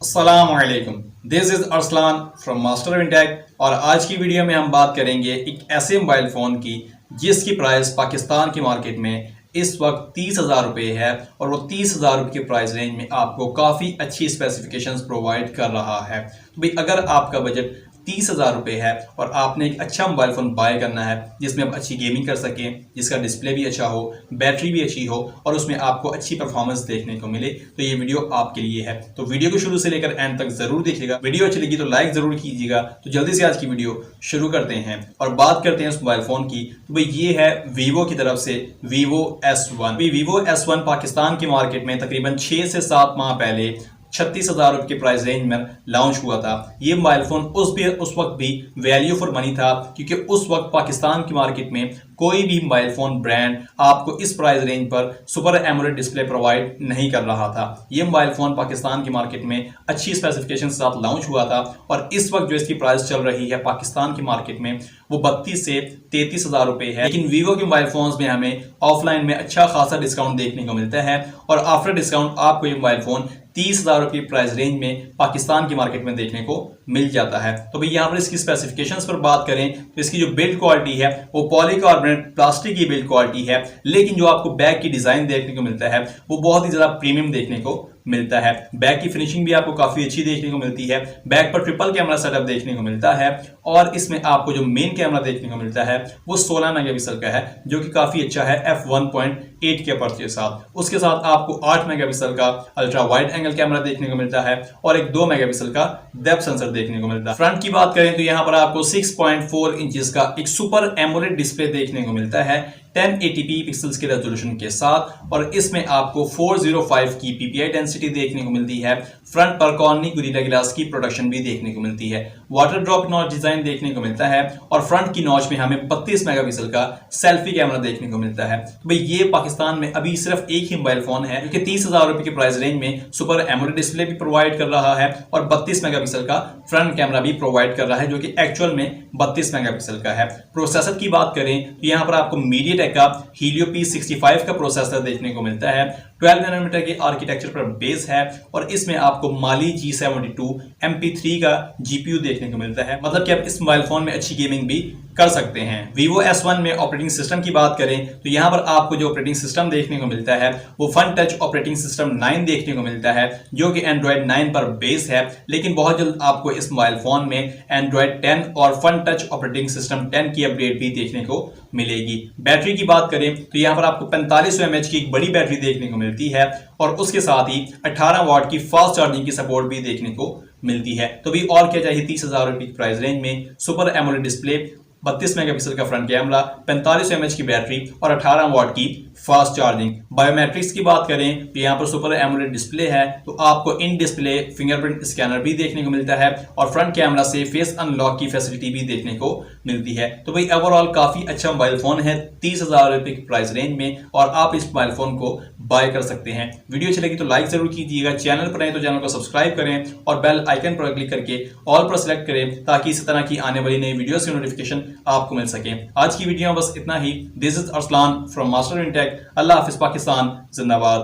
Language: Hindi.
अस्सलामुअलैकुम, this is Arsalan from MasterinTech और आज की वीडियो में हम बात करेंगे एक ऐसे मोबाइल फ़ोन की जिसकी प्राइस पाकिस्तान की मार्केट में इस वक्त 30,000 रुपये है और वो 30,000 रुपये के प्राइस रेंज में आपको काफ़ी अच्छी स्पेसिफिकेशंस प्रोवाइड कर रहा है। तो भाई अगर आपका बजट 30,000 रुपये है और आपने एक अच्छा मोबाइल फ़ोन बाय करना है जिसमें आप अच्छी गेमिंग कर सकें, जिसका डिस्प्ले भी अच्छा हो, बैटरी भी अच्छी हो और उसमें आपको अच्छी परफॉर्मेंस देखने को मिले, तो ये वीडियो आपके लिए है। तो वीडियो को शुरू से लेकर एंड तक जरूर देखिएगा। वीडियो अच्छी लगी तो लाइक जरूर कीजिएगा। तो जल्दी से आज की वीडियो शुरू करते हैं और बात करते हैं उस मोबाइल फ़ोन की। तो भाई ये है वीवो की तरफ से Vivo S1। Vivo S1 Pakistan की मार्केट में तकरीबन 6 से 7 माह पहले 36,000 रुपये के प्राइस रेंज में लॉन्च हुआ था। ये मोबाइल फोन उस वक्त भी वैल्यू फॉर मनी था, क्योंकि उस वक्त पाकिस्तान की मार्केट में कोई भी मोबाइल फोन ब्रांड आपको इस प्राइस रेंज पर सुपर एमोलेड डिस्प्ले प्रोवाइड नहीं कर रहा था। ये मोबाइल फोन पाकिस्तान की मार्केट में अच्छी स्पेसिफिकेशन के साथ लॉन्च हुआ था और इस वक्त जो इसकी प्राइस चल रही है पाकिस्तान की मार्केट में वो 32 से 33,000 रुपये है। लेकिन वीवो के मोबाइल फोन्स में हमें ऑफलाइन में अच्छा खासा डिस्काउंट देखने को मिलता है और आफ्टर डिस्काउंट आपको ये मोबाइल फोन 30,000 रुपये प्राइस रेंज में पाकिस्तान की मार्केट में देखने को मिल जाता है। तो भाई यहाँ पर इसकी स्पेसिफिकेशंस पर बात करें तो इसकी जो बिल्ड क्वालिटी है वो पॉलीकार्बोनेट प्लास्टिक की बिल्ड क्वालिटी है, लेकिन जो आपको बैक की डिजाइन देखने को मिलता है वो बहुत ही ज्यादा प्रीमियम देखने को मिलता है। बैक की फिनिशिंग भी आपको काफी अच्छी देखने को मिलती है। बैक पर ट्रिपल कैमरा सेटअप देखने को मिलता है और इसमें आपको जो मेन कैमरा देखने को मिलता है वो 16 मेगापिक्सल का है, जो कि काफी अच्छा है f1.8 के अपर्चर के साथ। उसके साथ आपको 8 मेगापिक्सल का अल्ट्रा वाइड एंगल कैमरा देखने को मिलता है और एक 2 मेगापिक्सल का डेप्थ सेंसर देखने को मिलता है। फ्रंट की बात करें तो यहाँ पर आपको 6.4 इंचेस का एक सुपर एमोलेड डिस्प्ले देखने को मिलता है 1080p पिक्सल्स के रेजोल्यूशन के साथ और इसमें आपको 405 की ppi डेंसिटी देखने को मिलती है। फ्रंट पर कॉर्निंग गोरिल्ला ग्लास की प्रोडक्शन भी देखने को मिलती है। वाटर ड्रॉप नॉच डिजाइन देखने को मिलता है और फ्रंट की नॉच में हमें 32 मेगापिक्सल का सेल्फी कैमरा देखने को मिलता है। तो भाई ये पाकिस्तान में अभी सिर्फ एक ही मोबाइल फोन है जो कि 30,000 रुपये के प्राइस रेंज में सुपर एमोलेड डिस्प्ले भी प्रोवाइड कर रहा है और 32 मेगापिक्सल का फ्रंट कैमरा भी प्रोवाइड कर रहा है, जो कि एक्चुअल में 32 मेगापिक्सल का है। प्रोसेसर की बात करें तो यहाँ पर आपको Media-tek का Helio P65 का प्रोसेसर देखने को मिलता है। 12 नैनोमीटर के आर्किटेक्चर पर बेस है और इसमें आपको Mali G72 MP3 का GPU देखने को मिलता है। मतलब कि आप इस मोबाइल फोन में अच्छी गेमिंग भी कर सकते हैं। Vivo S1 में ऑपरेटिंग सिस्टम की बात करें तो यहाँ पर आपको जो ऑपरेटिंग सिस्टम देखने को मिलता है वो Funtouch ऑपरेटिंग सिस्टम 9 देखने को मिलता है, जो कि Android 9 पर बेस है। लेकिन बहुत जल्द आपको इस मोबाइल फोन में Android 10 और Funtouch ऑपरेटिंग सिस्टम 10 की अपडेट भी देखने को मिलेगी। बैटरी की बात करें तो यहाँ पर आपको 4500 mAh की एक बड़ी बैटरी देखने को मिलती है और उसके साथ ही 18 वाट की फास्ट चार्जिंग की सपोर्ट भी देखने को मिलती है। तो भी और क्या चाहिए 30,000 रुपये की प्राइस रेंज में सुपर एमोलेड डिस्प्ले, 32 मेगापिक्सल का फ्रंट कैमरा, 4500 mAh की बैटरी और 18 वाट की फास्ट चार्जिंग। बायोमेट्रिक्स की बात करें तो यहाँ पर सुपर एमोलेड डिस्प्ले है तो आपको इन डिस्प्ले फिंगरप्रिंट स्कैनर भी देखने को मिलता है और फ्रंट कैमरा से फेस अनलॉक की फैसिलिटी भी देखने को मिलती है। तो भाई ओवरऑल काफी अच्छा मोबाइल फोन है 30,000 रुपये की प्राइस रेंज में और आप इस मोबाइल फोन को बाय कर सकते हैं। वीडियो अच्छी लगी तो लाइक जरूर कीजिएगा। चैनल पर आए तो चैनल को सब्सक्राइब करें और बेल आइकन पर क्लिक करके ऑल पर सेलेक्ट करें ताकि इसी तरह की आने वाली नई वीडियोस की नोटिफिकेशन आपको मिल सके। आज की वीडियो में बस इतना ही। This is Arsalan from MasterinTech। अल्लाह हाफिज पाकिस्तान जिंदाबाद।